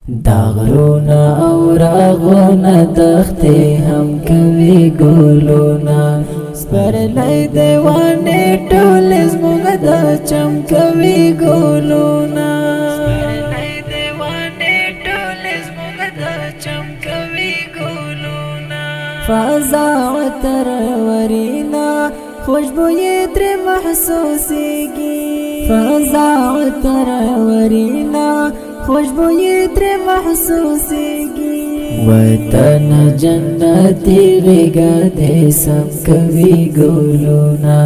داغرونا او راغونا دختې هم کوي ګلونا سپرلی دیوانې ټول زموږ د چم کوي ګلونا سپرلی دیوانې ټول زموږ د چم کوي ګلونا فضا عطر ورینا خوشبوئی تر محسوسیږي فضا عطر ورینا خوشبوئی تر محسوسیږي وطن جنتی غیږه دې سم کوي ګلونا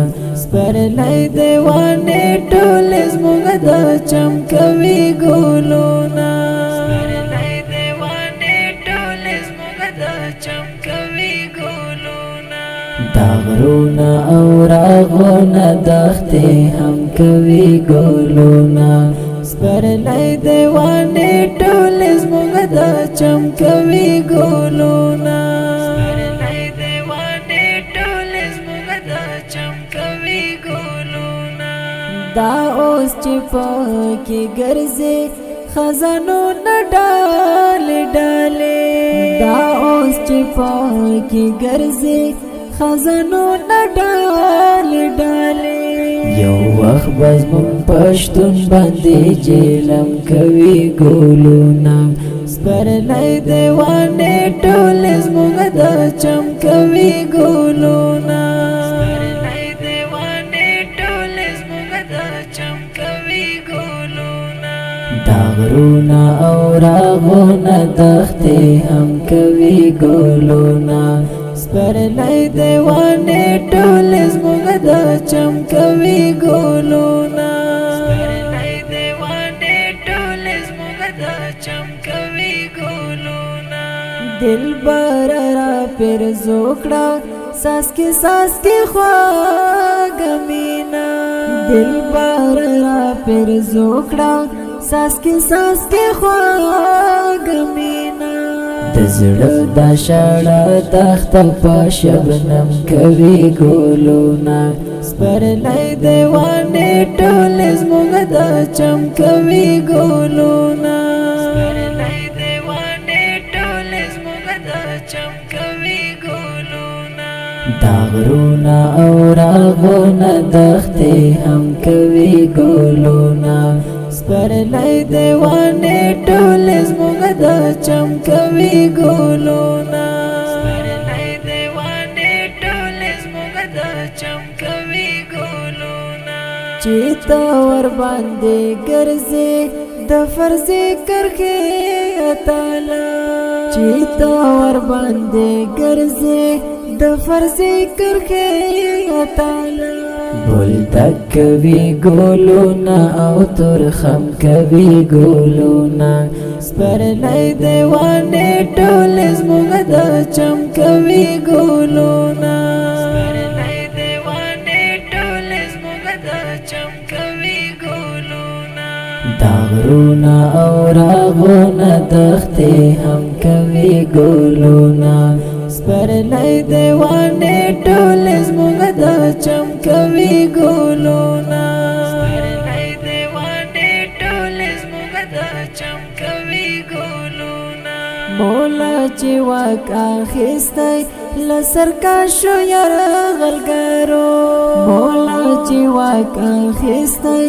سپرلی دیوانې ټول زموږ د چم کوي ګلونا سپرلی دیوانې ټول زموږ د چم کوي ګلونا داغرونا او راغونا دختې هم کوي ګلونا سپرلی دیوانې ټول زموږ د چم کوي ګلونا سپرلی دیوانې ټول زموږ د چم کوي ګلونا دا اوس چې پکې ګرځې خزانونه ډالې ډالې دا اوس چې پکې ګرځې خزانونه ډالې ډالې یو وخت بس مون پښتون باندې جیلم کوي ګلونا سپرلی دیوانې ټول زموږ د چم کوي ګلونا سپرلی دیوانې ټول زموږ د چم کوي ګلونا داغرونا او راغونا دختې هم کوي ګلونا سپرلی دیوانې ټول زموږ د چم کوي ګلونا سپرلی دیوانې ټول زموږ د چم کوي ګلونا دلبر را پر زوکړه ساس کې خواږه مینا دلبر را پر زوکړه ساس کې خواږه مینا د زړه د شړه تخت په شبنم کوي ګلونا سپرلی دیوانې ټول زموږ د چم کوي ګلونا سپرلی دیوانې ټول زموږ د چم کوي ګلونا داغرونا او راغونا دختې هم کوي ګلونا سپرلی دیوانې ټول زموږ د چم کوي ګلونا سپرلی دیوانې ټول زموږ د چم کوي ګلونا چې ته ور باندې ګرځې د فرضې کرښې اتاله چې ته ور باندې ګرځې د فرضې کرښې اتاله بولدک کوي ګلونا او ترخم کوي ګلونا سپرلی دیوانې ټول زموږ د چم کوي ګلونا سپرلی دیوانې ټول زموږ د چم کوي ګلونا داغرونا او راغونا دختې هم کوي ګلونا سپرلی دیوانې ټول زموږ د چم کوي ګلونا سپرلی دیوانې ټول زموږ د چم کوي ګلونا مولا چې واک اخیستی له سرکشو یرغلګرو مولا چې واک اخیستی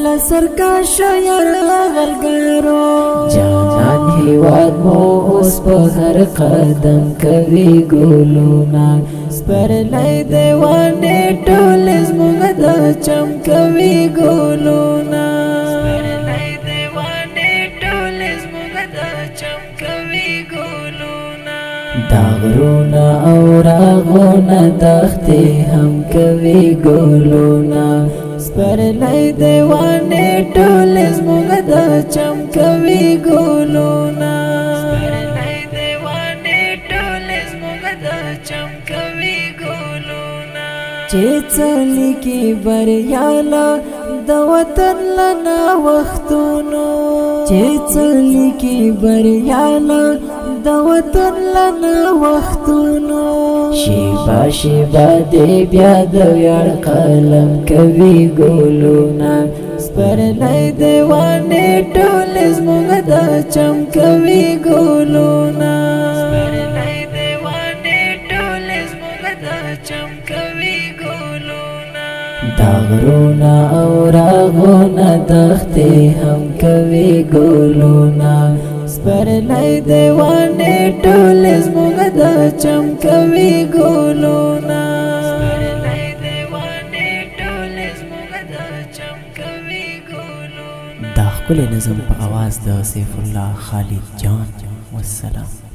له سرکشو یرغلګرو جانان هیواد مو اوس په هر قدم کوي ګلونا سپرلی دیوانې ټول زموږ د چم کوي ګلونا سپرلی دیوانې ټول زموږ د چم کوي ګلونا داغرونا او راغونا دختې هم کوي ګلونا سپرلی دیوانې ټول زموږ د چم کوي ګلونا سپرلی دیوانې ټول زموږ د چم کوي ګلونا چې څلی کې بریاله د وطن لنا وختونو چې څلی کې بریاله د وطن لنا وختونو شیبا شیبا دې بیا د ویاړ قلم کوي ګلونا سپرلی دیوانه ټول زموږ د چمکوي ګلونه سپرلی دیوانه ټول زموږ د چمکوي ګلونه دا غرونه او راغونه دښتې هم کوي ګلونه سپرلی دیوانه ټول زموږ د چمکوي ګلونه دا ښکلی نظم په اواز د سیف الله خالد جان. والسلام.